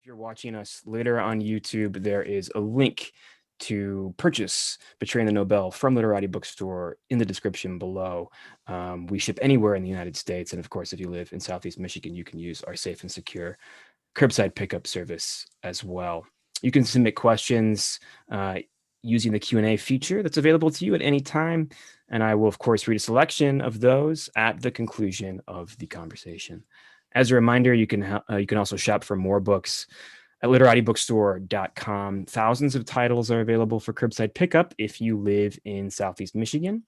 If you're watching us later on YouTube, there is a link to purchase Betraying the Nobel from Literati Bookstore in the description below. We ship anywhere in the United States. And of course, if you live in Southeast Michigan, you can use our safe and secure curbside pickup service as well. You can submit questions using the Q&A feature that's available to you at any time. And I will, of course, read a selection of those at the conclusion of the conversation. As a reminder, you can also shop for more books at literatibookstore.com. Thousands of titles are available for curbside pickup if you live in Southeast Michigan.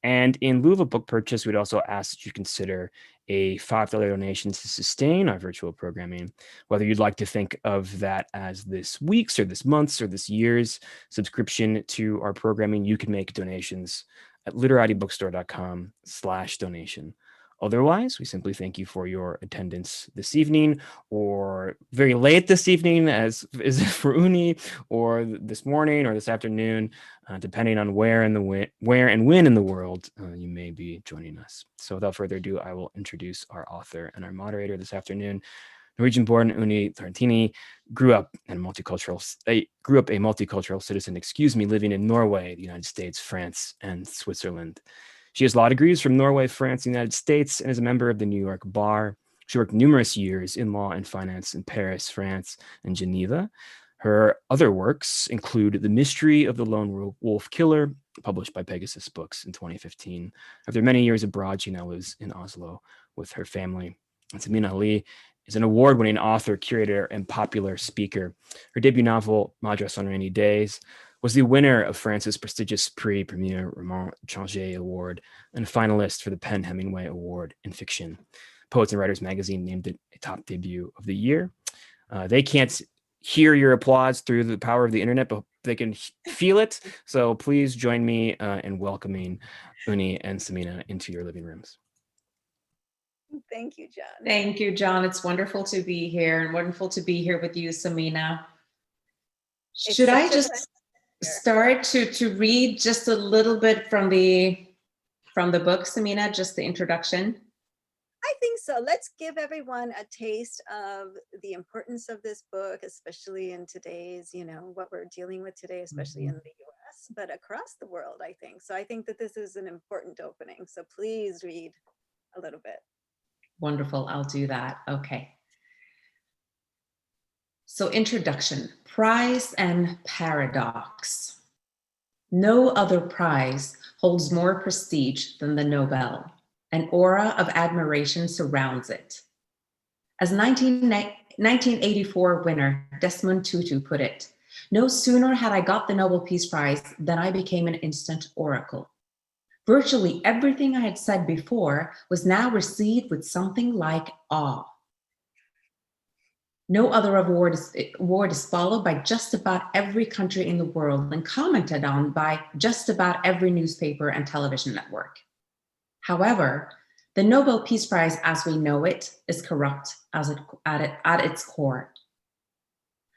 And in lieu of a book purchase, we'd also ask that you consider a $5 donation to sustain our virtual programming. Whether you'd like to think of that as this week's or this month's or this year's subscription to our programming, you can make donations at literatibookstore.com/donation. Otherwise, we simply thank you for your attendance this evening, or very late this evening, as is for Unni, or this morning, or this afternoon, depending on where and when in the world you may be joining us. So, without further ado, I will introduce our author and our moderator this afternoon. Norwegian-born Unni Turrettini grew up a multicultural citizen, living in Norway, the United States, France, and Switzerland. She has law degrees from Norway, France, and the United States, and is a member of the New York Bar. She worked numerous years in law and finance in Paris, France, and Geneva. Her other works include The Mystery of the Lone Wolf Killer, published by Pegasus Books in 2015. After many years abroad, she now lives in Oslo with her family. And Samina Ali is an award-winning author, curator, and popular speaker. Her debut novel, Madras on Rainy Days, was the winner of France's prestigious Prix Premier Roman Changer Award and a finalist for the Penn Hemingway Award in Fiction. Poets and Writers magazine named it a top debut of the year. They can't hear your applause through the power of the internet, but they can feel it. So please join me in welcoming Unni and Samina into your living rooms. Thank you, John. Thank you, John. It's wonderful to be here, and wonderful to be here with you, Samina. Should I just start to read just a little bit from the book, Samina, just the introduction? I think so. Let's give everyone a taste of the importance of this book, especially in today's, what we're dealing with today, especially in the US, but across the world, I think. So I think that this is an important opening. So please read a little bit. Wonderful. I'll do that. Okay. So, introduction, prize and paradox. No other prize holds more prestige than the Nobel. An aura of admiration surrounds it. As 1984 winner Desmond Tutu put it, no sooner had I got the Nobel Peace Prize than I became an instant oracle. Virtually everything I had said before was now received with something like awe. No other award is followed by just about every country in the world and commented on by just about every newspaper and television network. However, the Nobel Peace Prize as we know it is corrupt at its core.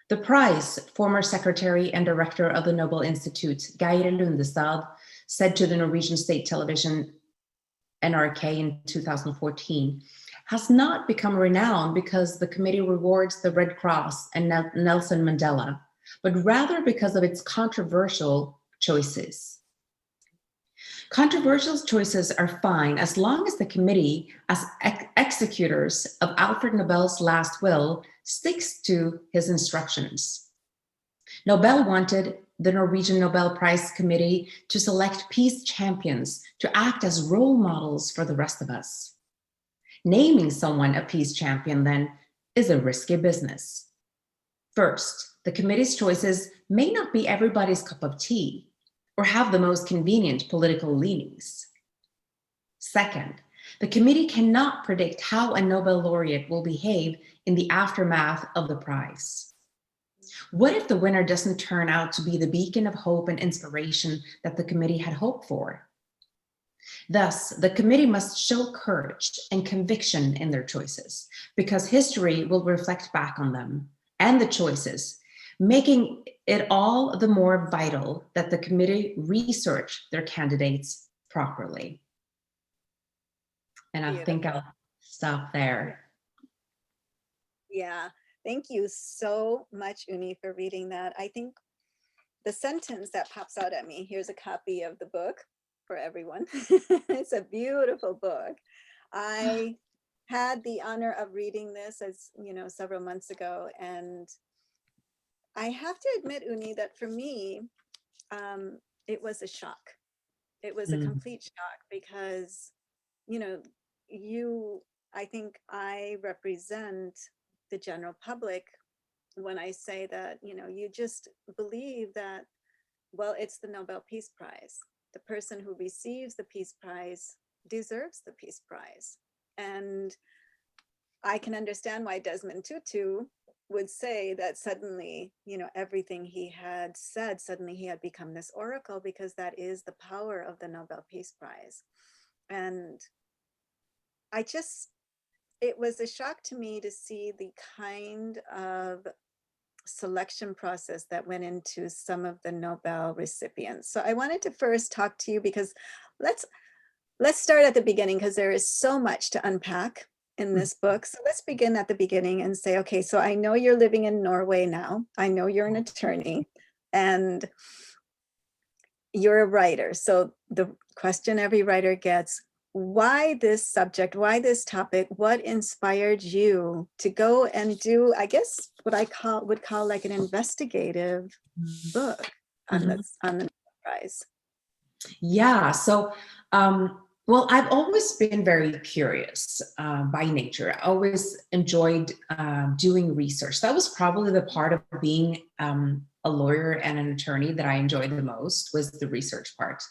The prize, former secretary and director of the Nobel Institute, Geir Lundestad, said to the Norwegian state television NRK in 2014, has not become renowned because the committee rewards the Red Cross and Nelson Mandela, but rather because of its controversial choices. Controversial choices are fine as long as the committee, as executors of Alfred Nobel's last will, sticks to his instructions. Nobel wanted the Norwegian Nobel Prize Committee to select peace champions to act as role models for the rest of us. Naming someone a peace champion, then, is a risky business. First, the committee's choices may not be everybody's cup of tea or have the most convenient political leanings. Second, the committee cannot predict how a Nobel laureate will behave in the aftermath of the prize. What if the winner doesn't turn out to be the beacon of hope and inspiration that the committee had hoped for? Thus, the committee must show courage and conviction in their choices, because history will reflect back on them and the choices, making it all the more vital that the committee research their candidates properly. And I think I'll stop there. Yeah. Thank you so much, Unni, for reading that. I think the sentence that pops out at me, here's a copy of the book for everyone. It's a beautiful book. I had the honor of reading this, as you know, several months ago, and I have to admit, Unni, that for me, it was a shock. It was a complete shock because, you know, I think I represent the general public when I say that, you know, you just believe that, well, it's the Nobel Peace Prize. The person who receives the Peace Prize deserves the Peace Prize. And I can understand why Desmond Tutu would say that suddenly, you know, everything he had said, suddenly he had become this oracle, because that is the power of the Nobel Peace Prize. And it was a shock to me to see the kind of selection process that went into some of the Nobel recipients. So I wanted to first talk to you because let's start at the beginning, because there is so much to unpack in this book. So let's begin at the beginning and say, okay, so I know you're living in Norway now. I know you're an attorney and you're a writer. So the question every writer gets, why this subject? Why this topic? What inspired you to go and do, I guess, what I would call like an investigative book on the Nobel Prize? Yeah. So, well, I've always been very curious by nature. I always enjoyed doing research. That was probably the part of being a lawyer and an attorney that I enjoyed the most, was the research part.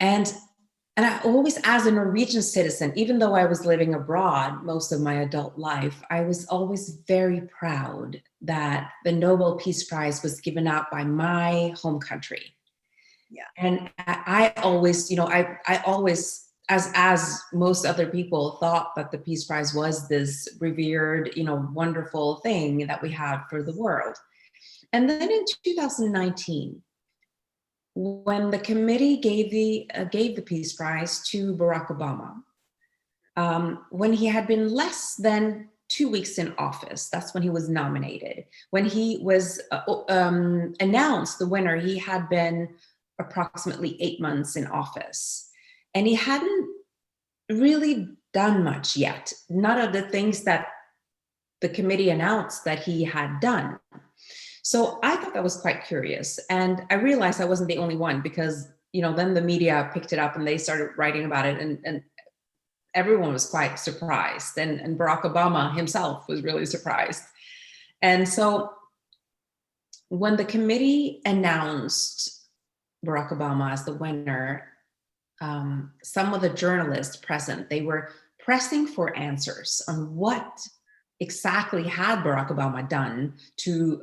And I always, as a Norwegian citizen, even though I was living abroad most of my adult life, I was always very proud that the Nobel Peace Prize was given out by my home country. Yeah. And I always, you know, I always, as most other people, thought that the Peace Prize was this revered, you know, wonderful thing that we have for the world. And then in 2019, when the committee gave the Peace Prize to Barack Obama, when he had been less than 2 weeks in office, that's when he was nominated. When he was announced the winner, he had been approximately 8 months in office, and he hadn't really done much yet. None of the things that the committee announced that he had done. So I thought that was quite curious, and I realized I wasn't the only one, because, you know, then the media picked it up and they started writing about it, and everyone was quite surprised, and Barack Obama himself was really surprised. And so when the committee announced Barack Obama as the winner, some of the journalists present, they were pressing for answers on what exactly had Barack Obama done to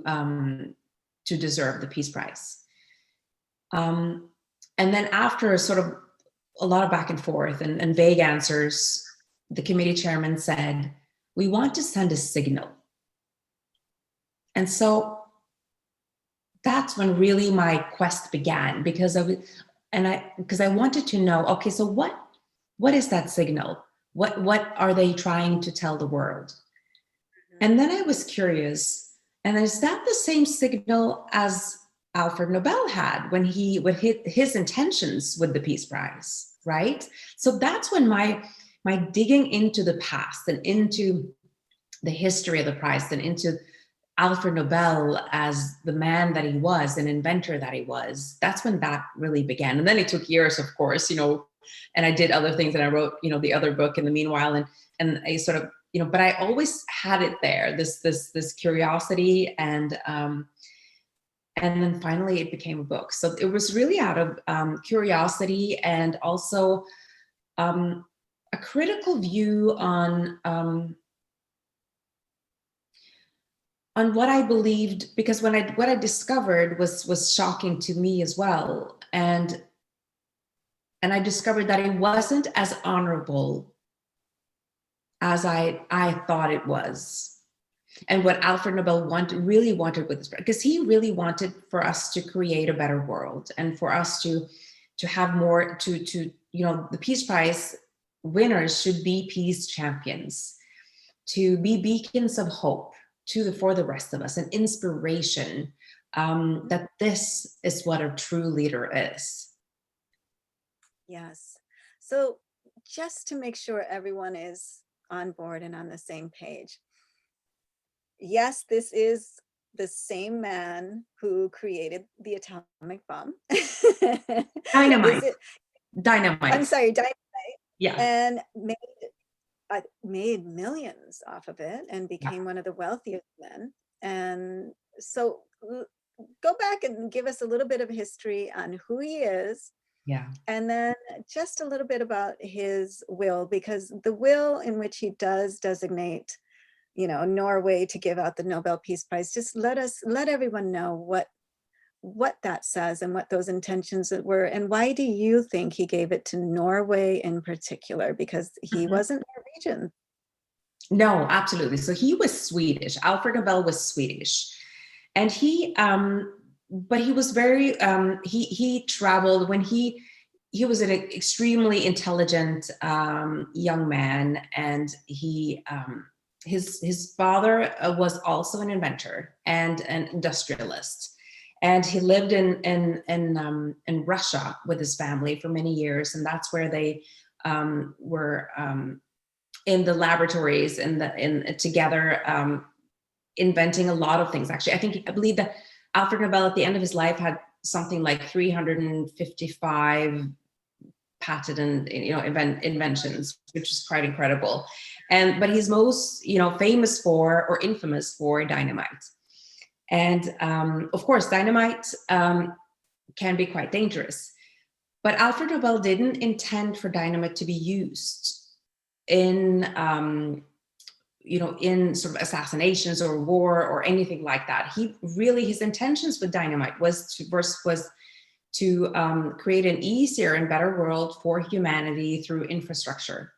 deserve the Peace Prize. And then after sort of a lot of back and forth and vague answers, the committee chairman said, "We want to send a signal." And so that's when really my quest began, because I wanted to know, okay, so what is that signal? What are they trying to tell the world? And then I was curious, and is that the same signal as Alfred Nobel had when he would hit his intentions with the Peace Prize, right? So that's when my digging into the past and into the history of the prize and into Alfred Nobel as the man that he was, an inventor that he was, that's when that really began. And then it took years, of course, you know, and I did other things, and I wrote, you know, the other book in the meanwhile, and I sort of, you know, but I always had it there, this curiosity, and then finally it became a book. So it was really out of curiosity, and also a critical view on what I believed, because what I discovered was shocking to me as well, and I discovered that it wasn't as honorable as I thought it was. And what Alfred Nobel really wanted with this, because he really wanted for us to create a better world, and for us to have more, to you know, the Peace Prize winners should be peace champions, to be beacons of hope for the rest of us, an inspiration, that this is what a true leader is. Yes. So just to make sure everyone is on board and on the same page. Yes, this is the same man who created the atomic bomb. Dynamite. I'm Dynamite. sorry, dynamite. Yeah. And made millions off of it and became one of the wealthiest men. And so go back and give us a little bit of history on who he is. Yeah. And then just a little bit about his will, because the will in which he does designate, Norway to give out the Nobel Peace Prize, just let everyone know what that says and what those intentions were. And why do you think he gave it to Norway in particular? Because he wasn't Norwegian. No, absolutely. So he was Swedish. Alfred Nobel was Swedish. And but he was very, he traveled when he was an extremely intelligent young man. And his father was also an inventor and an industrialist. And he lived in Russia with his family for many years. And that's where they were in the laboratories and together inventing a lot of things. Actually, I believe that Alfred Nobel at the end of his life had something like 355 patented inventions, which is quite incredible. But he's most famous for, or infamous for, dynamite. And of course, dynamite can be quite dangerous. But Alfred Nobel didn't intend for dynamite to be used in in sort of assassinations or war or anything like that. His intentions with dynamite was to create an easier and better world for humanity through infrastructure.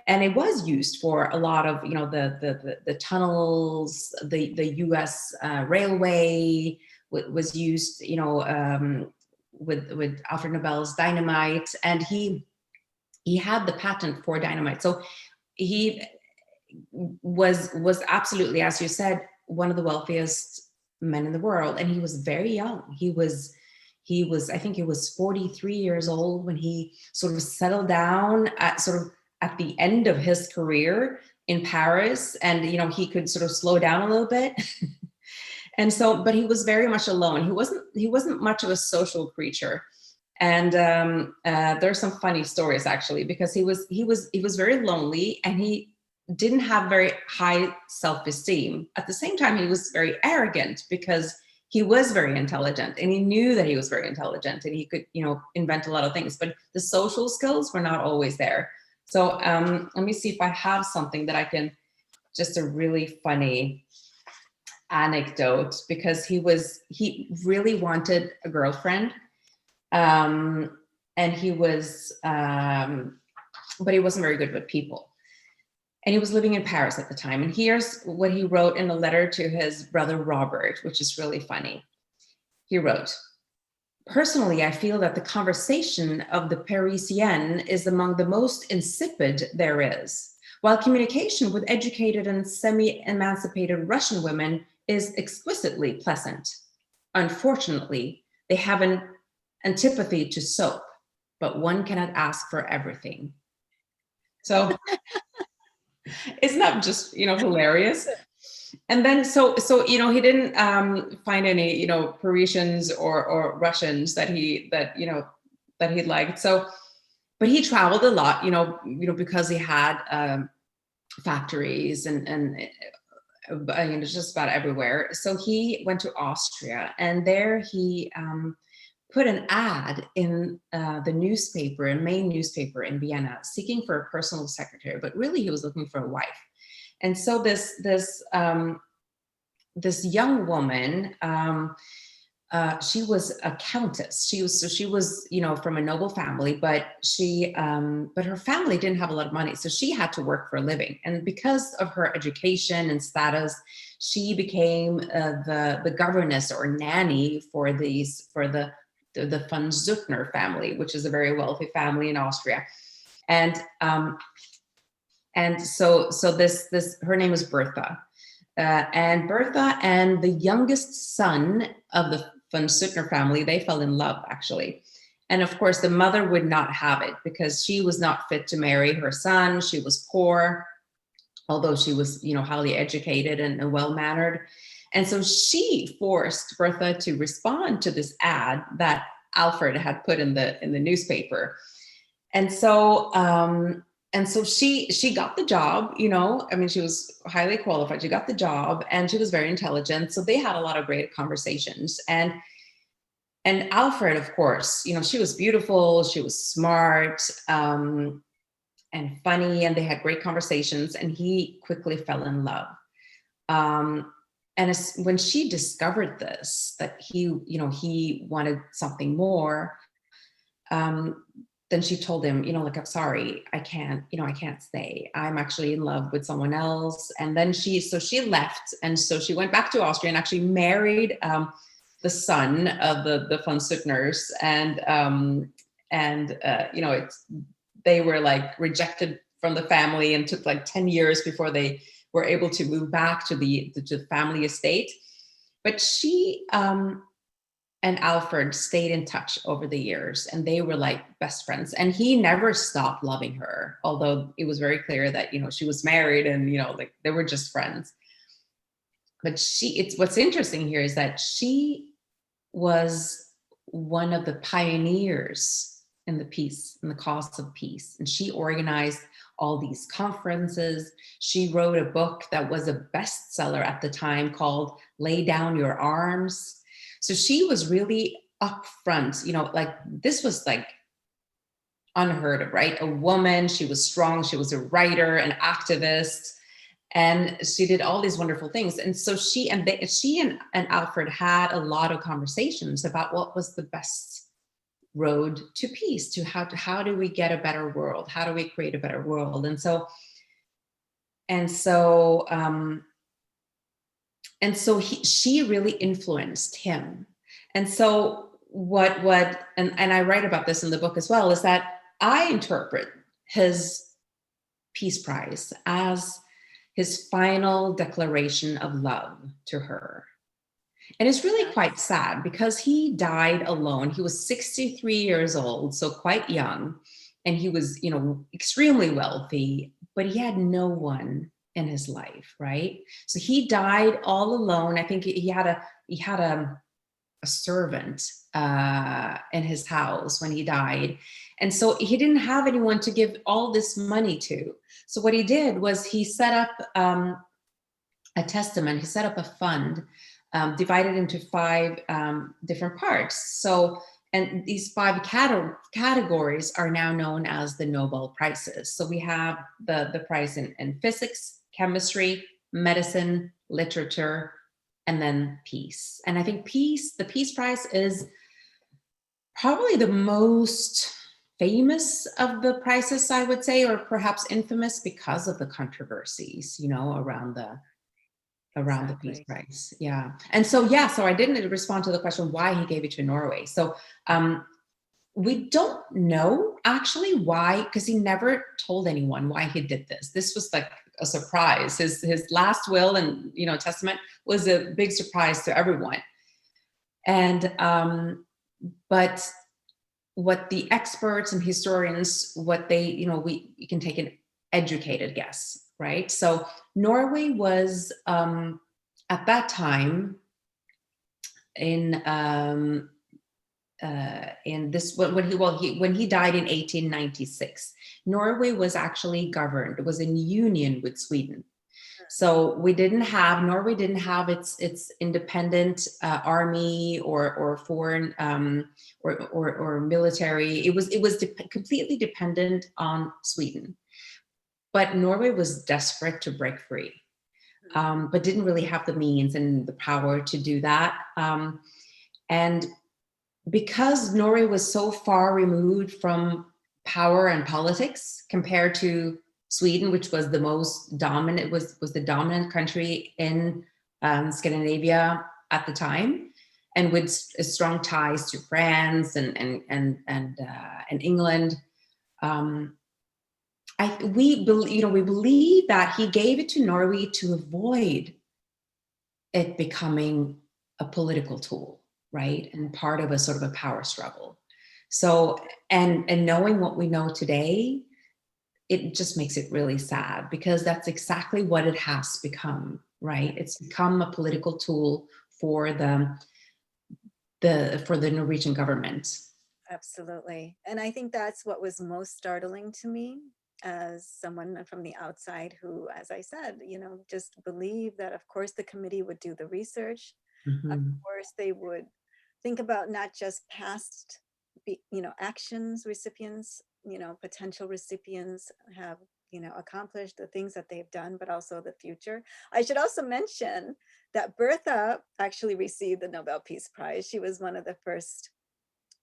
And it was used for a lot of, the tunnels, the U.S. Railway was used, with Alfred Nobel's dynamite, and he had the patent for dynamite. So he was absolutely, as you said, one of the wealthiest men in the world, and he was very young. He was, I think he was 43 years old when he sort of settled down at the end of his career in Paris, and he could sort of slow down a little bit. And so, but he was very much alone. He wasn't much of a social creature. And there's some funny stories actually, because he was very lonely, and he didn't have very high self-esteem. At the same time, he was very arrogant because he was very intelligent, and he knew that he was very intelligent, and he could, invent a lot of things, but the social skills were not always there. So let me see if I have something that I can, just a really funny anecdote, because he really wanted a girlfriend. And he was, but he wasn't very good with people. And he was living in Paris at the time. And here's what he wrote in a letter to his brother, Robert, which is really funny. He wrote, "Personally, I feel that the conversation of the Parisienne is among the most insipid there is, while communication with educated and semi-emancipated Russian women is exquisitely pleasant. Unfortunately, they have an antipathy to soap, but one cannot ask for everything." So it's not just, hilarious. And then, so he didn't find any, Parisians or Russians that he liked. So, but he traveled a lot, because he had factories and just about everywhere. So he went to Austria, and there he put an ad in the newspaper, a main newspaper in Vienna, seeking for a personal secretary, but really he was looking for a wife. And so this young woman, she was a countess. She was, from a noble family, but but her family didn't have a lot of money, so she had to work for a living. And because of her education and status, she became the governess or nanny for the von Zuckner family, which is a very wealthy family in Austria. And so this her name is Bertha. And Bertha and the youngest son of the von Suttner family, they fell in love, actually. And of course, the mother would not have it because she was not fit to marry her son. She was poor, although she was, highly educated and well-mannered. And so she forced Bertha to respond to this ad that Alfred had put in the newspaper. And so she got the job, she was highly qualified. She got the job and she was very intelligent. So they had a lot of great conversations. And Alfred, of course, she was beautiful, she was smart, and funny, and they had great conversations, and he quickly fell in love. And when she discovered this, that he wanted something more, then she told him, I'm sorry, I can't stay. I'm actually in love with someone else. And then she left. And so she went back to Austria and actually married the son of the von Suttners. They were like rejected from the family and took like 10 years before they were able to move back to the family estate. But she and Alfred stayed in touch over the years, and they were like best friends. And he never stopped loving her, although it was very clear that, she was married and, like they were just friends. But what's interesting here is that she was one of the pioneers in the cause of peace. And she organized all these conferences. She wrote a book that was a bestseller at the time called Lay Down Your Arms. So she was really upfront, like this was like unheard of, right? A woman, she was strong, she was a writer, an activist, and she did all these wonderful things. And so she and Alfred had a lot of conversations about what was the best road to peace, to how do we get a better world? How do we create a better world? She really influenced him. And so and I write about this in the book as well, is that I interpret his Peace Prize as his final declaration of love to her. And it's really quite sad because he died alone. He was 63 years old, so quite young. And he was, extremely wealthy, but he had no one in his life, right? So he died all alone. I think he had a servant in his house when he died. And so he didn't have anyone to give all this money to. So what he did was he set up a testament. He set up a fund divided into 5 different parts. So, and these 5 categories are now known as the Nobel Prizes. So we have the prize in physics, chemistry, medicine, literature, and then peace. And I think the Peace Prize is probably the most famous of the prizes, I would say, or perhaps infamous because of the controversies, around the Peace Prize. Yeah. And so I didn't respond to the question why he gave it to Norway. So we don't know actually why, because he never told anyone why he did this. This was like a surprise. His last will and testament was a big surprise to everyone. And but what the experts and historians, what they, you can take an educated guess, right? So Norway was at that time when he died in 1896, Norway was actually governed. It was in union with Sweden. So Norway didn't have its independent army or foreign or military. It was completely dependent on Sweden. But Norway was desperate to break free, but didn't really have the means and the power to do that. And because Norway was so far removed from power and politics compared to Sweden, which was the most dominant, was the dominant country in Scandinavia at the time, and with strong ties to France and England. We believe that he gave it to Norway to avoid it becoming a political tool, right? And part of a sort of a power struggle. So, and knowing what we know today, it just makes it really sad, because that's exactly what it has become, right? It's become a political tool for the Norwegian government. Absolutely. And I think that's what was most startling to me as someone from the outside who, as I said, just believed that, of course, the committee would do the research. Of Mhm. course, they would think about not just past, actions recipients, potential recipients have, accomplished the things that they've done, but also the future. I should also mention that Bertha actually received the Nobel Peace Prize. She was one of the first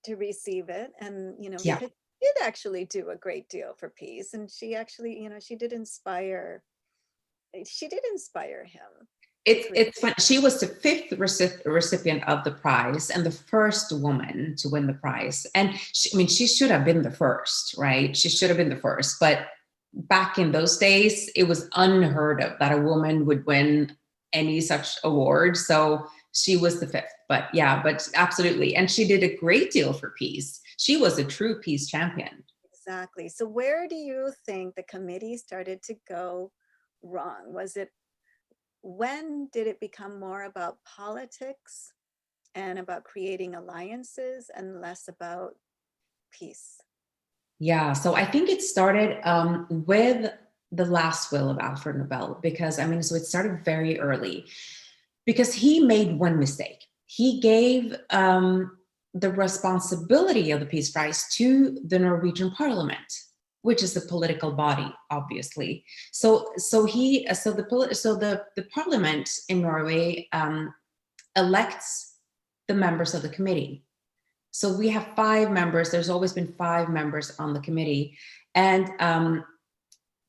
to receive it, and Yeah. because she did actually do a great deal for peace, and she actually, she did inspire him. It's fun. She was the fifth recipient of the prize and the first woman to win the prize. And she should have been the first, right? She should have been the first. But back in those days, it was unheard of that a woman would win any such award. So she was the fifth. But yeah, but absolutely. And she did a great deal for peace. She was a true peace champion. Exactly. So where do you think the committee started to go wrong? When did it become more about politics and about creating alliances and less about peace? Yeah, so I think it started with the last will of Alfred Nobel, because so it started very early, because he made one mistake. He gave the responsibility of the Peace Prize to the Norwegian Parliament, which is the political body, obviously. The Parliament in Norway elects the members of the committee. So we have 5 members. There's always been 5 members on the committee. And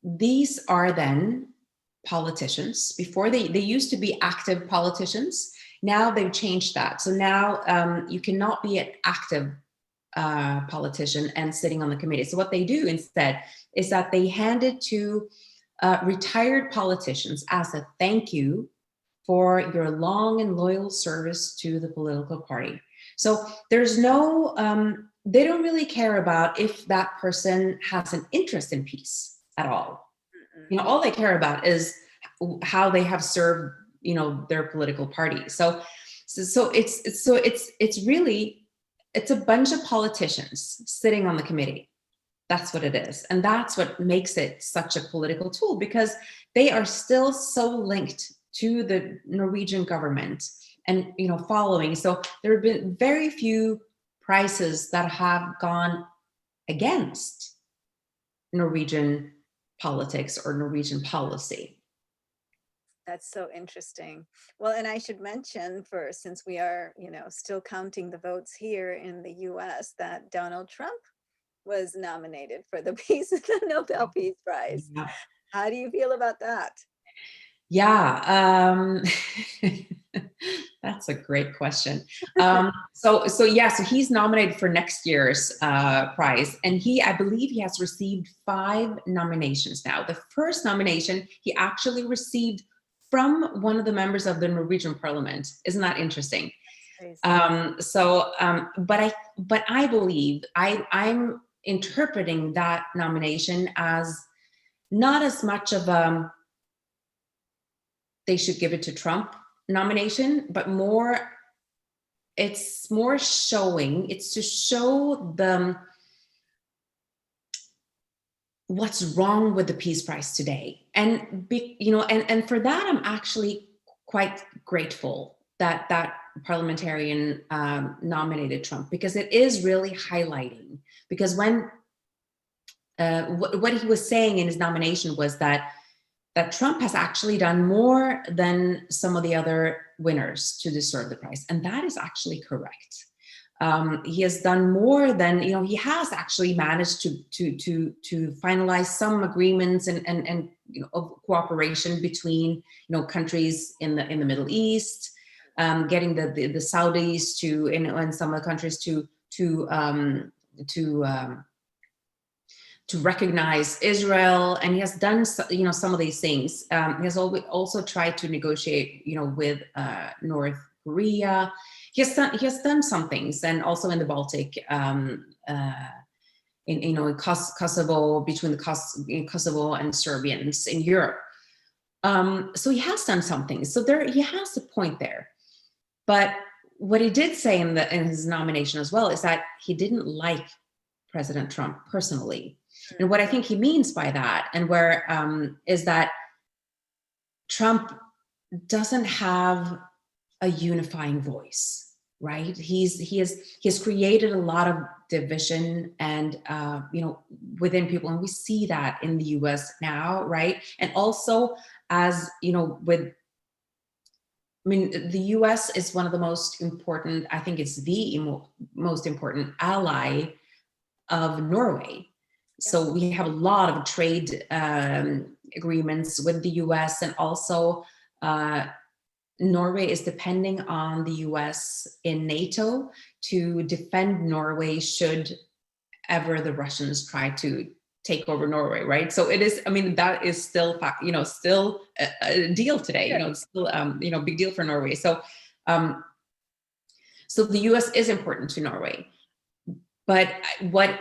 these are then politicians. Before they used to be active politicians. Now they've changed that. So now you cannot be an active politician and sitting on the committee. So what they do instead is that they hand it to retired politicians as a thank you for your long and loyal service to the political party. So there's no, they don't really care about if that person has an interest in peace at all. All they care about is how they have served, their political party. So it's really, it's a bunch of politicians sitting on the committee. That's what it is. And that's what makes it such a political tool, because they are still so linked to the Norwegian government and following. So there have been very few prizes that have gone against Norwegian politics or Norwegian policy. That's so interesting. Well, and I should mention first, since we are, still counting the votes here in the US, that Donald Trump was nominated for the Nobel Peace Prize. Yeah. How do you feel about that? Yeah, that's a great question. So he's nominated for next year's prize, and I believe he has received 5 nominations now. The first nomination he actually received from one of the members of the Norwegian Parliament. Isn't that interesting? But I believe I'm interpreting that nomination as not as much of they should give it to Trump nomination, but it's to show them what's wrong with the Peace Prize today. And for that, I'm actually quite grateful that parliamentarian nominated Trump, because it is really highlighting, because when what he was saying in his nomination was that Trump has actually done more than some of the other winners to deserve the prize. And that is actually correct. He has done more than, he has actually managed to finalize some agreements and of cooperation between, countries in the Middle East, getting the Saudis to, and some of the countries to to recognize Israel, and he has done, you know, some of these things. He has also tried to negotiate, you know, with North Korea. He has done some things, and also in the Baltic, in Kosovo, between in Kosovo and Serbians in Europe. So he has done something. So he has a point there. But what he did say in his nomination as well is that he didn't like President Trump personally. And what I think he means by that, and where is that Trump doesn't have a unifying voice, right? He has created a lot of division and you know, within people, and we see that in the U.S. now, right? And also, as you know, I mean, the U.S. is one of the most important, I think it's the most important ally of Norway. So we have a lot of trade agreements with the US, and also Norway is depending on the US in NATO to defend Norway should ever the Russians try to take over Norway, right? So it is, I mean, that is still, you know, still a deal today, you know, it's still, you know, big deal for Norway. So, so the US is important to Norway. But what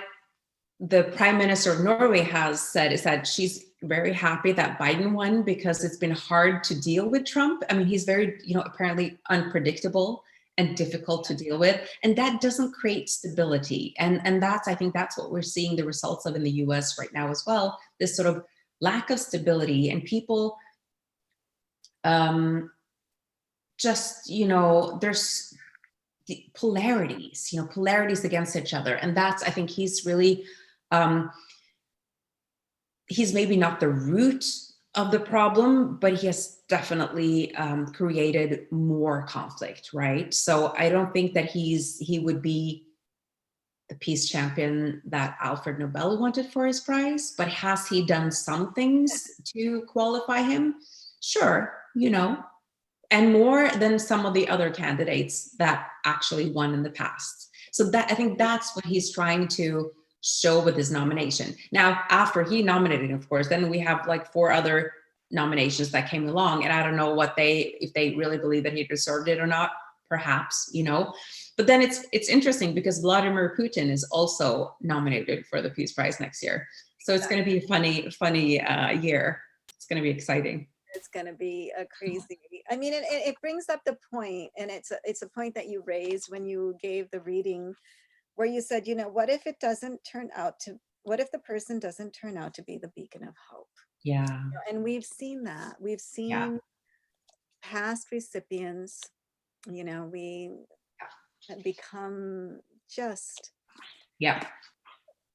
the Prime Minister of Norway has said is that she's very happy that Biden won, because it's been hard to deal with Trump. I mean, he's very, you know, apparently unpredictable and difficult to deal with, and that doesn't create stability. And I think that's what we're seeing the results of in the US right now as well, this sort of lack of stability, and people just, you know, there's polarities, you know, polarities against each other. And that's, I think he's really, he's maybe not the root of the problem, but he has definitely created more conflict, right? So I don't think that he would be the peace champion that Alfred Nobel wanted for his prize, but has he done some things to qualify him? Sure, you know, and more than some of the other candidates that actually won in the past. So that, I think that's what he's trying to show with his nomination. Now, after he nominated, of course, then we have like 4 other nominations that came along, and I don't know if they really believe that he deserved it or not, perhaps, you know. But then it's interesting because Vladimir Putin is also nominated for the Peace Prize next year. So it's going to be a funny year. It's going to be exciting. It's going to be a crazy, I mean, it brings up the point, and it's a point that you raised when you gave the reading, where you said, you know, what if the person doesn't turn out to be the beacon of hope? Yeah. And we've seen that. We've seen past recipients, you know, we have become just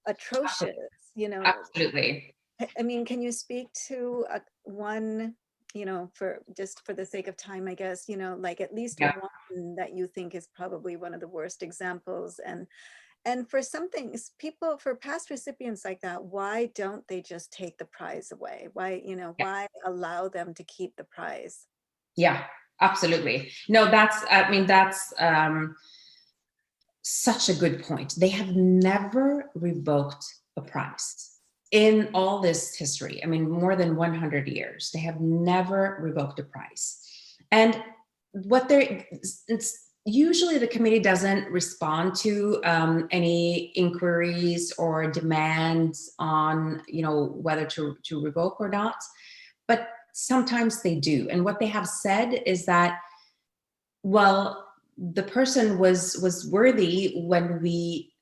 atrocious, you know. Absolutely. I mean, can you speak to one, you know, for the sake of time, I guess, you know, like at least one that you think is probably one of the worst examples, and for some things, people, for past recipients like that, why don't they just take the prize away? Why, you know, why allow them to keep the prize? Yeah, absolutely. No, that's such a good point. They have never revoked a prize in all this history. I mean, more than 100 years, they have never revoked a prize. And usually the committee doesn't respond to any inquiries or demands on, you know, whether to revoke or not, but sometimes they do. And what they have said is that, well, the person was worthy when we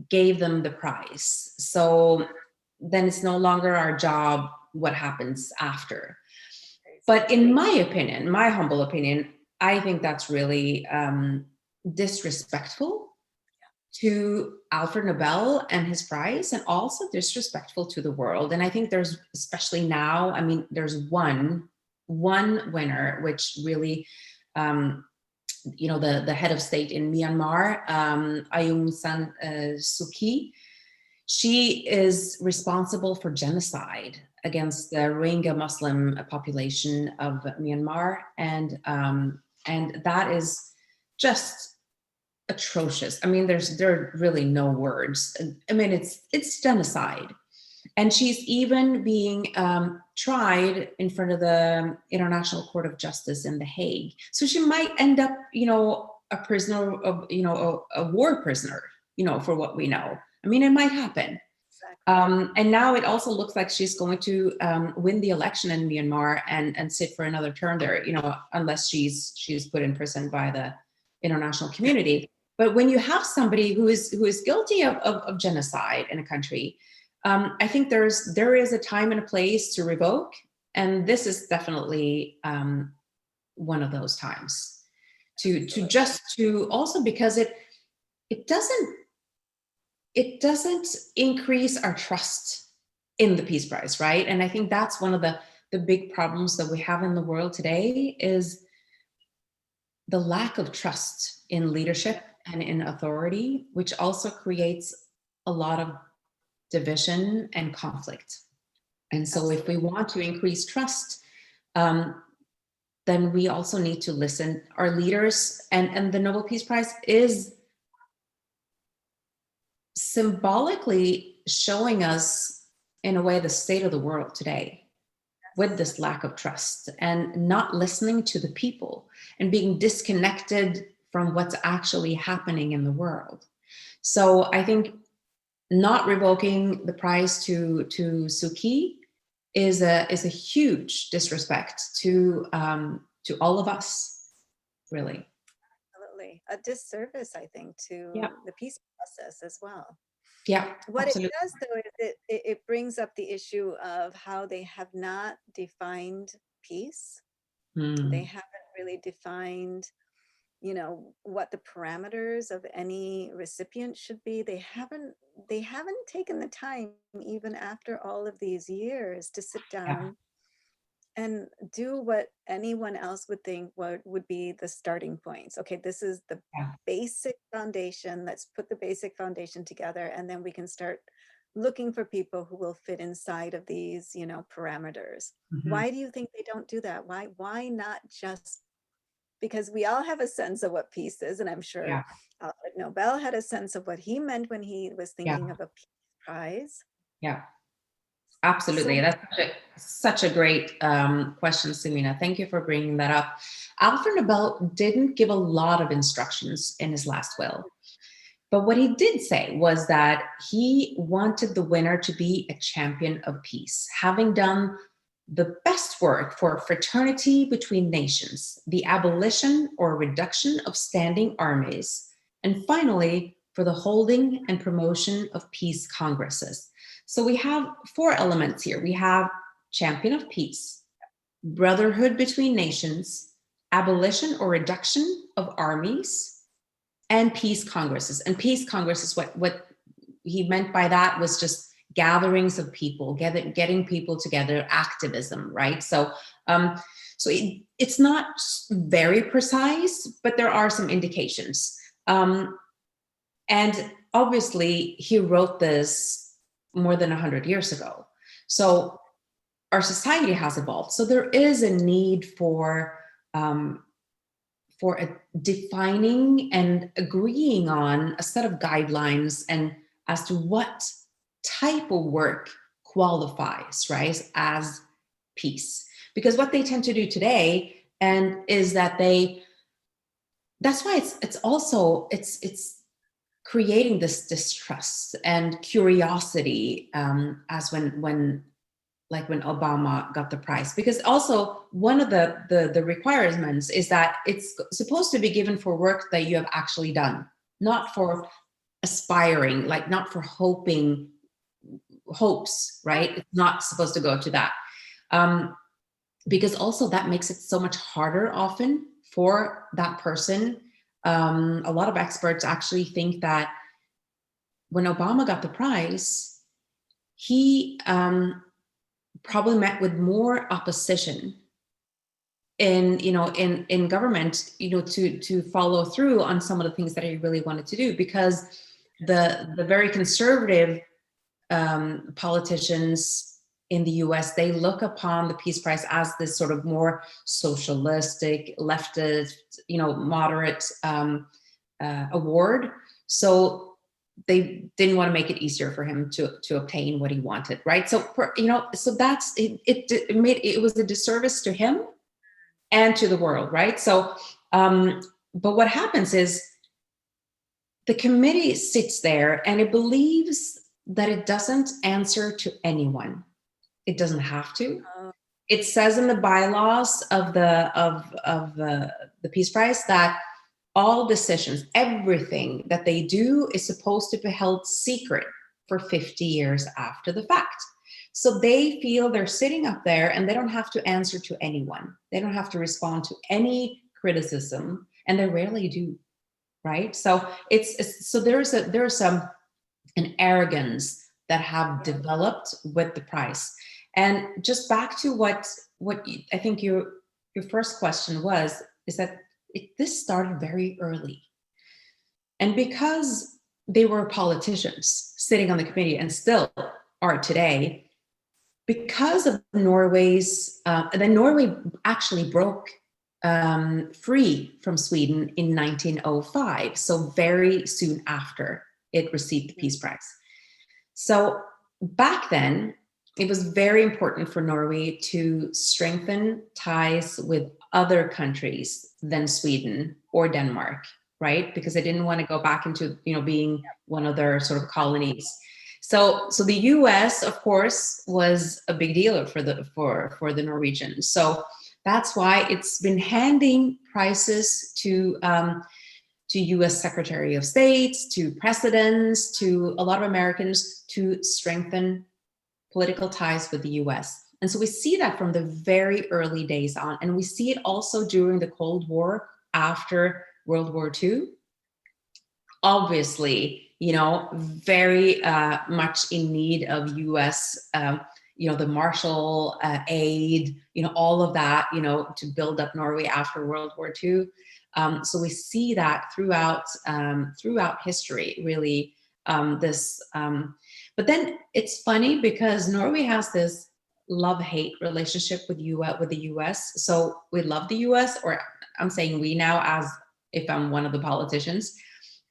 gave them the prize, so then it's no longer our job what happens after. But in my opinion, my humble opinion, I think that's really disrespectful to Alfred Nobel and his prize, and also disrespectful to the world. And I think there's, especially now, I mean, there's one winner, which really, you know, the head of state in Myanmar, Aung San Suu Kyi. She is responsible for genocide against the Rohingya Muslim population of Myanmar, and that is just atrocious. I mean, there are really no words. I mean, it's genocide. And she's even being tried in front of the International Court of Justice in The Hague. So she might end up, a prisoner of, a war prisoner, for what we know. I mean, it might happen. Exactly. And now it also looks like she's going to win the election in Myanmar and sit for another term there, unless she's put in prison by the international community. But when you have somebody who is guilty of genocide in a country, I think there is a time and a place to revoke, and this is definitely one of those times to also, because it doesn't increase our trust in the Peace Prize, right? And I think that's one of the big problems that we have in the world today, is the lack of trust in leadership and in authority, which also creates a lot of division and conflict. And so if we want to increase trust, then we also need to listen. Our leaders, and the Nobel Peace Prize is symbolically showing us, in a way, the state of the world today, with this lack of trust and not listening to the people and being disconnected from what's actually happening in the world. So I think not revoking the prize to Suu Kyi is a huge disrespect to all of us, really. Absolutely. A disservice, I think, to the peace process as well. Yeah. What absolutely. it does, though, is it brings up the issue of how they have not defined peace. They haven't really defined, what the parameters of any recipient should be. They haven't taken the time, even after all of these years, to sit down and do what anyone else would think would be the starting points. Okay, this is the basic foundation. Let's put the basic foundation together, and then we can start looking for people who will fit inside of these, parameters. Why do you think they don't do that? Why not just, because we all have a sense of what peace is, and I'm sure Alfred Nobel had a sense of what he meant when he was thinking of a peace prize. Yeah. Absolutely. So, That's such a great question, Samina. Thank you for bringing that up. Alfred Nobel didn't give a lot of instructions in his last will. But what he did say was that he wanted the winner to be a champion of peace, having done the best work for fraternity between nations, the abolition or reduction of standing armies, and finally, for the holding and promotion of peace congresses. So we have 4 elements here. We have champion of peace, brotherhood between nations, abolition or reduction of armies, and peace congresses. And peace congresses, what he meant by that was just gatherings of people, getting people together, activism, right? So, it's not very precise, but there are some indications. And obviously, he wrote this more than 100 years ago. So our society has evolved. So there is a need for a defining and agreeing on a set of guidelines and as to what type of work qualifies, right, as peace. Because what they tend to do today is that that's why it's creating this distrust and curiosity, as when Obama got the prize. Because also one of the requirements is that it's supposed to be given for work that you have actually done, not for aspiring, not for hopes, right? It's not supposed to go to that. Because also that makes it so much harder often for that person. A lot of experts actually think that when Obama got the prize, he probably met with more opposition in government, to follow through on some of the things that he really wanted to do, because the very conservative politicians in the US, they look upon the Peace Prize as this sort of more socialistic, leftist, moderate award. So they didn't want to make it easier for him to obtain what he wanted, right? So so that's it. It was a disservice to him and to the world, right? So, but what happens is the committee sits there and it believes that it doesn't answer to anyone. It doesn't have to. It says in the bylaws of the Peace Prize that all decisions, everything that they do is supposed to be held secret for 50 years after the fact. So they feel they're sitting up there and they don't have to answer to anyone. They don't have to respond to any criticism, and they rarely do, right? So there's an arrogance that have developed with the prize. And just back to what I think your first question was, is that this started very early. And because they were politicians sitting on the committee and still are today, because of Norway's, then Norway actually broke free from Sweden in 1905, so very soon after it received the Peace Prize. So back then, it was very important for Norway to strengthen ties with other countries than Sweden or Denmark, right? Because they didn't want to go back into, being one of their sort of colonies. So the U.S., of course, was a big deal for the Norwegians. So that's why it's been handing prizes to U.S. Secretary of State, to presidents, to a lot of Americans to strengthen political ties with the U.S. And so we see that from the very early days on. And we see it also during the Cold War, after World War II. Obviously, very much in need of U.S., the Marshall aid, all of that, to build up Norway after World War II. So we see that throughout history, really, but then it's funny because Norway has this love-hate relationship with the US. So we love the US, or I'm saying we now, as if I'm one of the politicians.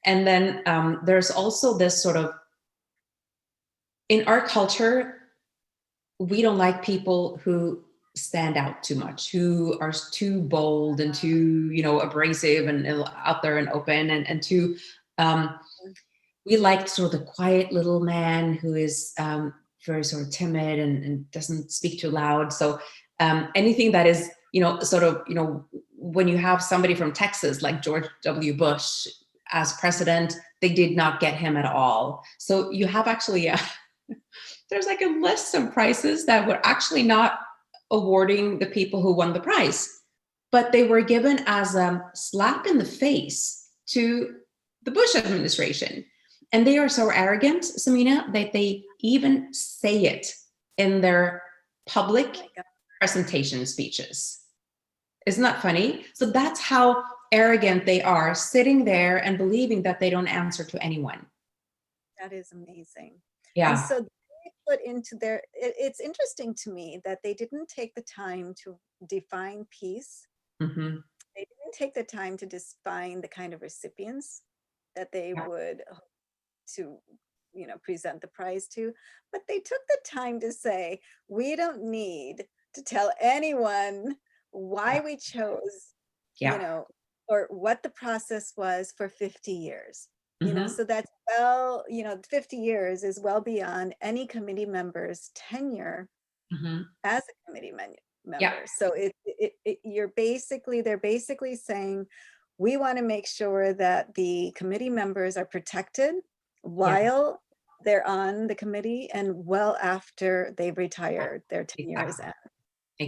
And then there's also this sort of, in our culture, we don't like people who stand out too much, who are too bold and too, abrasive and out there and open and too, we like sort of the quiet little man who is very sort of timid and doesn't speak too loud. So anything that is, when you have somebody from Texas like George W. Bush as president, they did not get him at all. So you have actually, there's like a list of prizes that were actually not awarding the people who won the prize, but they were given as a slap in the face to the Bush administration. And they are so arrogant, Samina, that they even say it in their public presentation speeches. Isn't that funny? So that's how arrogant they are, sitting there and believing that they don't answer to anyone. That is amazing. Yeah. And so they put into it's interesting to me that they didn't take the time to define peace. Mm-hmm. They didn't take the time to define the kind of recipients that they would to present the prize to, but they took the time to say, we don't need to tell anyone why we chose, or what the process was for 50 years. So that's 50 years is well beyond any committee member's tenure as a committee member. So they're basically saying, we want to make sure that the committee members are protected while they're on the committee and well after they've retired, their tenure is end,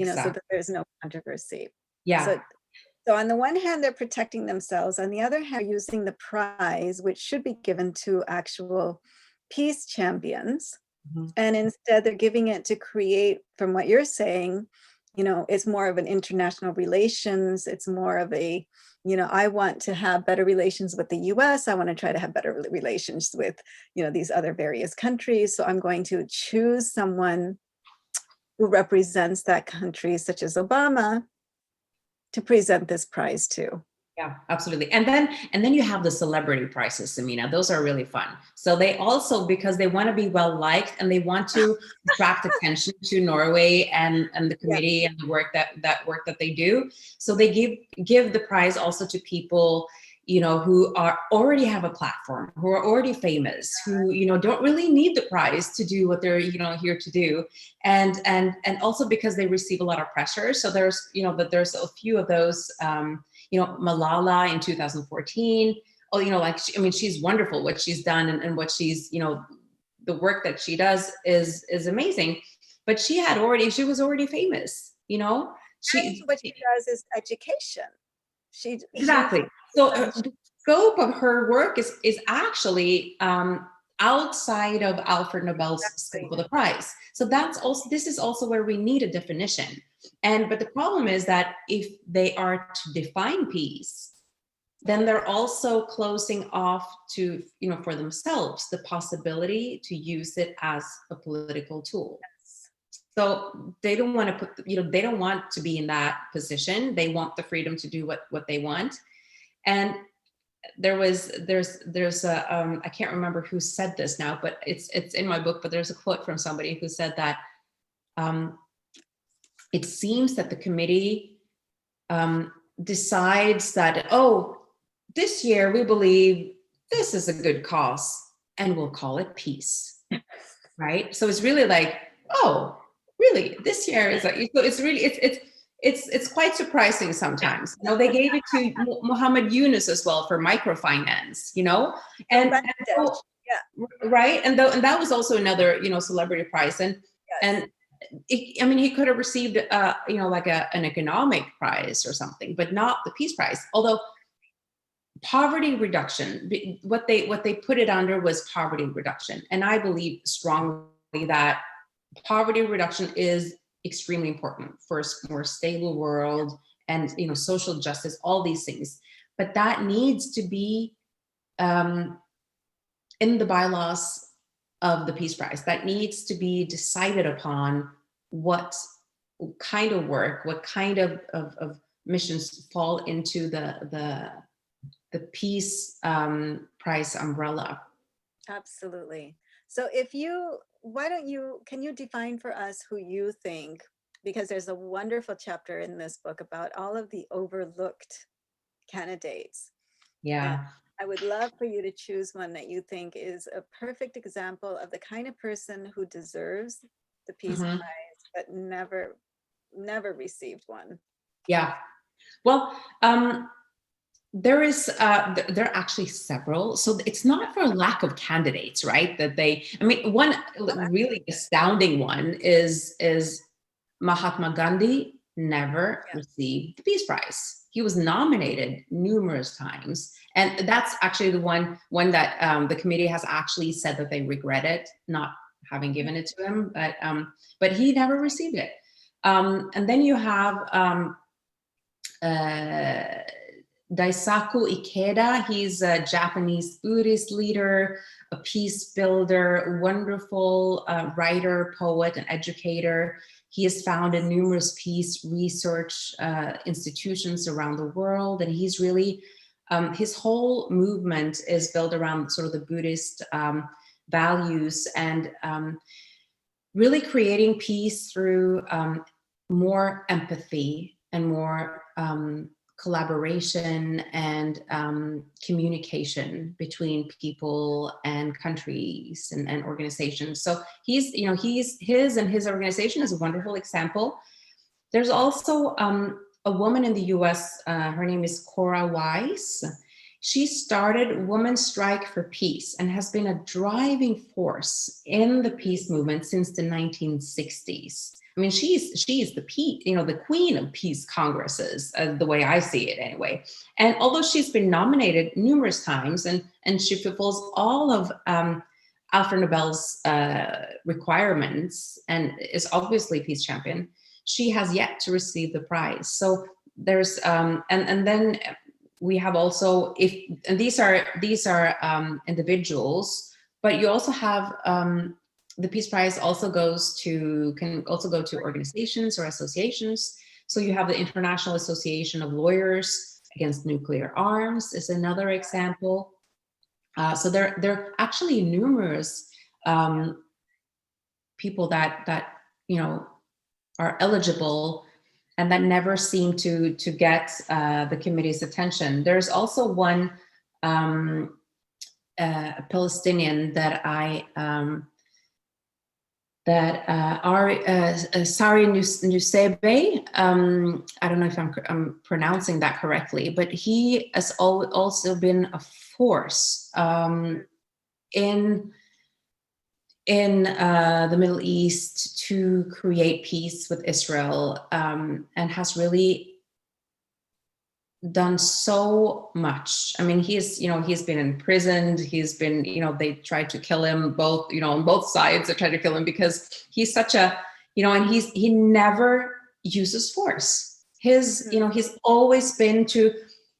so that there's no controversy. So on the one hand, they're protecting themselves. On the other hand, they're using the prize, which should be given to actual peace champions. And instead they're giving it to create, from what you're saying, it's more of an international relations. It's more of a, I want to have better relations with the US. I want to try to have better relations with, these other various countries. So I'm going to choose someone who represents that country, such as Obama, to present this prize to. Yeah, absolutely. And then you have the celebrity prizes, Samina. Those are really fun. So they also, because they want to be well liked and they want to attract attention to Norway and the Yeah. committee and the work that they do. So they give the prize also to people, who are already have a platform, who are already famous, who, don't really need the prize to do what they're, here to do. And also because they receive a lot of pressure. So there's a few of those, Malala in 2014. Oh, she's wonderful what she's done and what she's, the work that she does is amazing. But she was already famous, And what she does is education. Exactly. So the scope of her work is actually outside of Alfred Nobel's scope of the prize. So this is also where we need a definition. But the problem is that if they are to define peace, then they're also closing off to, for themselves, the possibility to use it as a political tool. So they don't want to they don't want to be in that position. They want the freedom to do what they want. And there's a, I can't remember who said this now, but it's in my book, but there's a quote from somebody who said that it seems that the committee decides that, this year we believe this is a good cause and we'll call it peace, right? So it's really like, really, this year is like, so it's really, it's quite surprising sometimes. They gave it to Muhammad Yunus as well for microfinance, and so, right, and that was also another, celebrity prize, and he could have received, like an economic prize or something, but not the peace prize. Although poverty reduction, what they put it under was poverty reduction, and I believe strongly that poverty reduction is extremely important for a more stable world and social justice, all these things. But that needs to be in the bylaws of the Peace Prize. That needs to be decided upon what kind of work, what kind of missions fall into the Peace Prize umbrella. Absolutely. So can you define for us who you think, because there's a wonderful chapter in this book about all of the overlooked candidates. Yeah. And I would love for you to choose one that you think is a perfect example of the kind of person who deserves the Peace Prize, but never received one. Yeah. Well, there are actually several. So it's not for lack of candidates, right? One really astounding one is Mahatma Gandhi never received the Peace Prize. He was nominated numerous times. And that's actually the one that the committee has actually said that they regretted not having given it to him, but he never received it. And then you have Daisaku Ikeda. He's a Japanese Buddhist leader, a peace builder, wonderful writer, poet, and educator. He has founded numerous peace research institutions around the world, and he's really, his whole movement is built around sort of the Buddhist values and really creating peace through more empathy and more collaboration and communication between people and countries and organizations. So his organization is a wonderful example. There's also a woman in the US, her name is Cora Wise. She started Women's Strike for Peace and has been a driving force in the peace movement since the 1960s. She's the queen of peace congresses, the way I see it anyway. And although she's been nominated numerous times and she fulfills all of Alfred Nobel's requirements and is obviously a peace champion, she has yet to receive the prize. So there's and then we have also, these are individuals, but you also have the Peace Prize can also go to organizations or associations. So you have the International Association of Lawyers against nuclear arms is another example. So there are actually numerous people that are eligible and that never seem to get the committee's attention. There's also one Palestinian that Sari Nusseibeh. I don't know if I'm pronouncing that correctly, but he has also been a force in the Middle East to create peace with Israel, and has really done so much. I mean, he's been imprisoned. He's been, they tried to kill him both, on both sides. They tried to kill him because he's such a, and he never uses force. He's always been to,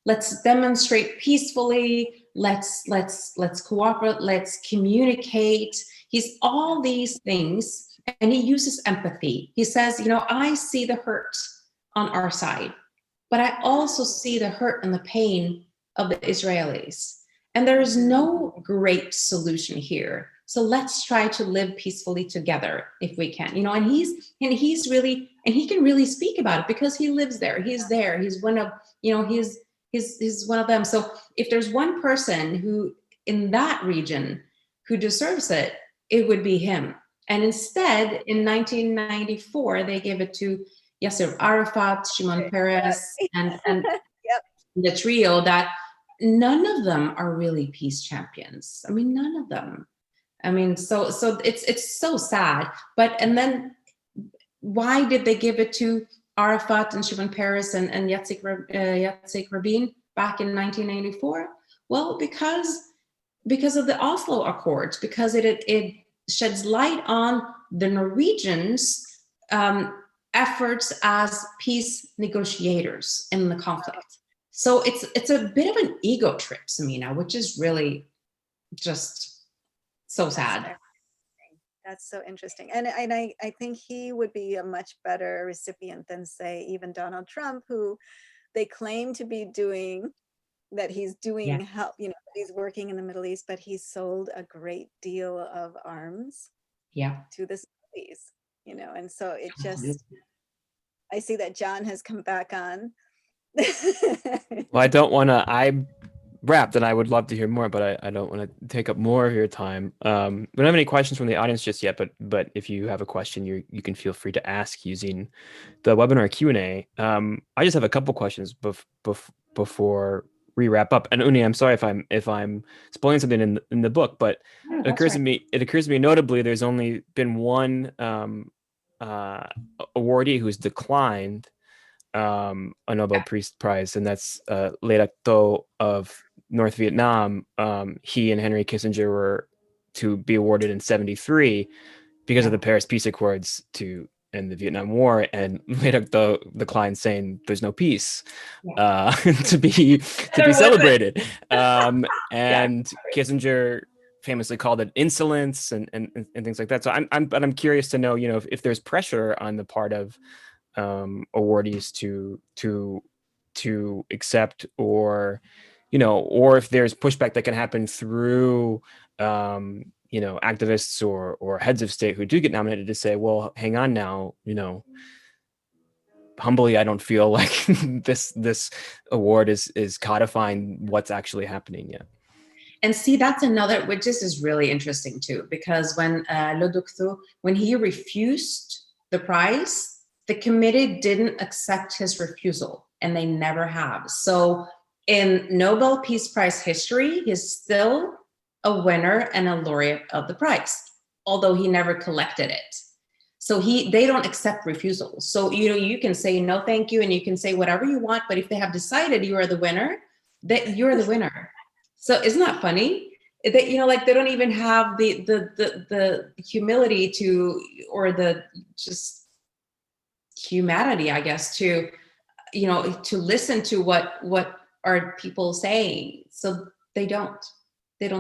let's demonstrate peacefully. Let's cooperate. Let's communicate. He's all these things, and he uses empathy. He says, I see the hurt on our side, but I also see the hurt and the pain of the Israelis. And there is no great solution here. So let's try to live peacefully together if we can. And he can really speak about it because he lives there. He's there. He's one of, he's one of them. So if there's one person who in that region who deserves it, it would be him. And instead, in 1994, they gave it to Yasser Arafat, Shimon Peres, and Yep. the trio that none of them are really peace champions. I mean, none of them. I mean, so it's so sad. And then why did they give it to Arafat and Shimon Peres and Yitzhak Rabin back in 1994? Well, because of the Oslo Accords, because it sheds light on the Norwegians' efforts as peace negotiators in the conflict. So it's a bit of an ego trip, Samina, which is really just so sad. That's so interesting. And I think he would be a much better recipient than, say, even Donald Trump, who they claim to be doing, that he's doing help, he's working in the Middle East, but he sold a great deal of arms to the Saudis, and so it just, I see that John has come back on. Well, I wrapped and I would love to hear more, but I don't want to take up more of your time. We don't have any questions from the audience just yet, but if you have a question, you can feel free to ask using the webinar Q&A. I just have a couple questions before we wrap up. And Unni, I'm sorry if I'm spoiling something in the book, but it occurs to me notably there's only been one awardee who's declined a Nobel Peace Prize, and that's Literati of North Vietnam. He and Henry Kissinger were to be awarded in 1973 because of the Paris Peace Accords to end the Vietnam War, and Literati declined, saying there's no peace to be celebrated. And Kissinger famously called it insolence and things like that. So I'm curious to know, if there's pressure on the part of awardees to accept, or if there's pushback that can happen through activists or heads of state who do get nominated to say, well, hang on now, humbly, I don't feel like this award is codifying what's actually happening yet. And see, that's another, which is really interesting too, because when Le Duc Thu, when he refused the prize, the committee didn't accept his refusal, and they never have. So in Nobel Peace Prize history, he's still a winner and a laureate of the prize, although he never collected it. So they don't accept refusals. So, you can say no, thank you, and you can say whatever you want, but if they have decided you are the winner, that you're the winner. So isn't that funny? That, they don't even have the humility or the just humanity, I guess, to listen to what are people saying. So they don't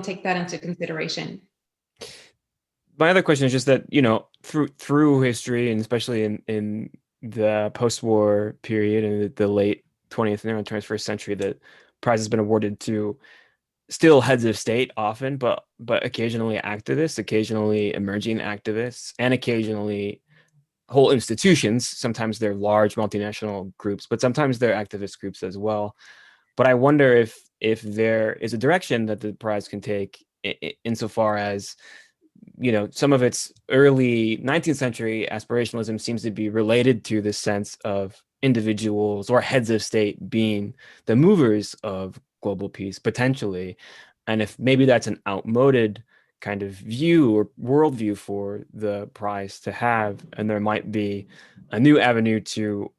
take that into consideration. My other question is just that, through history, and especially in the post-war period and the late 20th and 21st century, the prize has been awarded to still heads of state often, but occasionally activists, occasionally emerging activists, and occasionally whole institutions. Sometimes they're large multinational groups, but sometimes they're activist groups as well. But I wonder if there is a direction that the prize can take insofar as, some of its early 19th century aspirationalism seems to be related to this sense of individuals or heads of state being the movers of global peace, potentially. And if maybe that's an outmoded kind of view or worldview for the prize to have, and there might be a new avenue to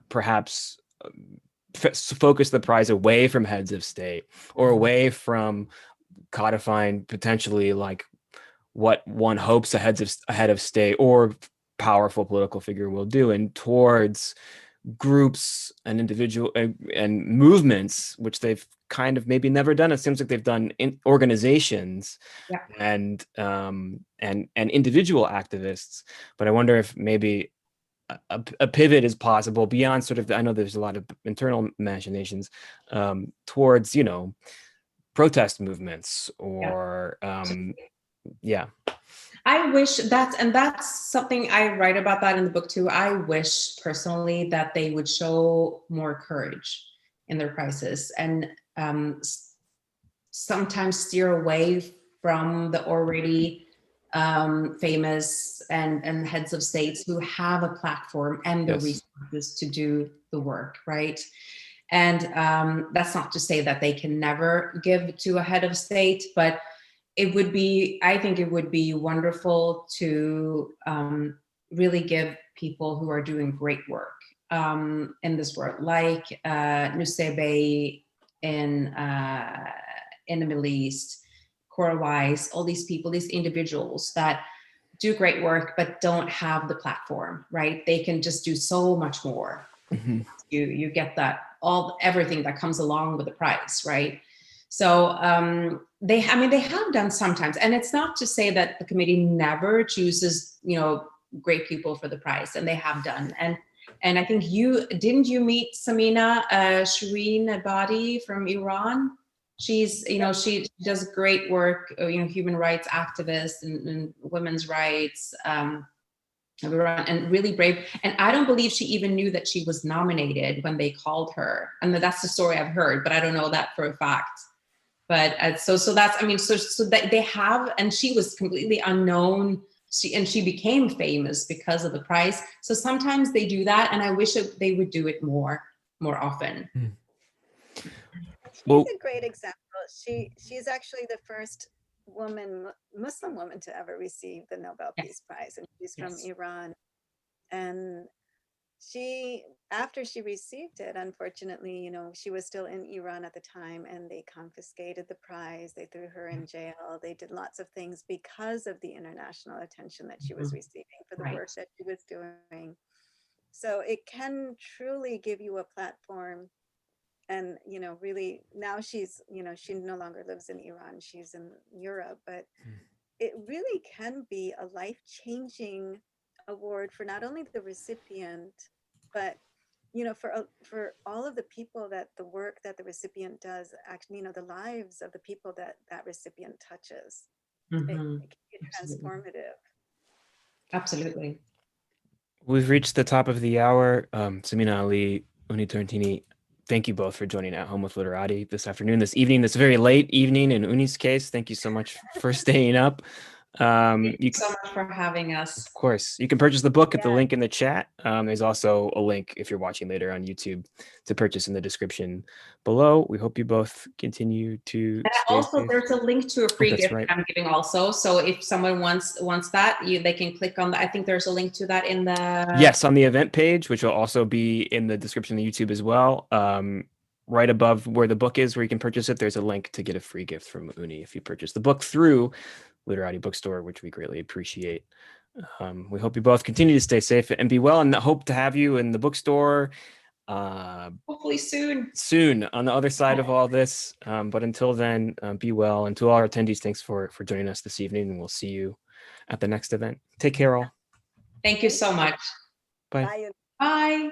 perhaps focus the prize away from heads of state or away from codifying potentially like what one hopes a head of state or powerful political figure will do, and towards groups and individual and movements, which they've kind of maybe never done. It seems like they've done in organizations and individual activists. But I wonder if maybe a pivot is possible beyond sort of I know there's a lot of internal machinations towards protest movements or I wish that's something I write about that in the book too. I wish personally that they would show more courage in their crisis and sometimes steer away from the already famous and heads of states who have a platform and the resources to do the work, right? And that's not to say that they can never give to a head of state, but I think it would be wonderful to really give people who are doing great work in this world, like Nusebe in the Middle East, Cora Wise, all these people, these individuals that do great work but don't have the platform, right? They can just do so much more. Mm-hmm. You get that everything that comes along with the prize, right? So they have done sometimes, and it's not to say that the committee never chooses, great people for the prize, and they have done. And I think you meet Samina Shireen Abadi from Iran? She's, she does great work, human rights activist and women's rights, and really brave. And I don't believe she even knew that she was nominated when they called her. And that's the story I've heard, but I don't know that for a fact. But so that's, so that they have, and she was completely unknown. She became famous because of the prize. So sometimes they do that, and I wish they would do it more often. She's a great example. She's actually the first Muslim woman to ever receive the Nobel Peace Prize, and she's from Iran. And after she received it, unfortunately, she was still in Iran at the time, and they confiscated the prize. They threw her in jail. They did lots of things because of the international attention that she was receiving for the work that she was doing. So it can truly give you a platform. And, really now she's, she no longer lives in Iran, she's in Europe, but it really can be a life-changing award for not only the recipient, but, for all of the people that the work that the recipient does, actually, the lives of the people that recipient touches. It can be transformative. Absolutely. We've reached the top of the hour. Samina Ali, Unni Turrettini, thank you both for joining At Home with Literati this afternoon, this evening, this very late evening in Unni's case. Thank you so much for staying up. Thank you so much for having us. Of course. You can purchase the book at the link in the chat. There's also a link if you're watching later on YouTube to purchase in the description below. We hope you both continue to stay also safe. There's a link to a free gift right. I'm giving also. So if someone wants that, they can click on that. I think there's a link to that in the... Yes, on the event page, which will also be in the description of YouTube as well. Right above where the book is, where you can purchase it, there's a link to get a free gift from Unni if you purchase the book through Literati Bookstore, which we greatly appreciate. We hope you both continue to stay safe and be well, and hope to have you in the bookstore hopefully soon on the other side of all this. But until then, be well. And to all our attendees, thanks for joining us this evening, and we'll see you at the next event. Take care, all. Thank you so much. Bye. Bye.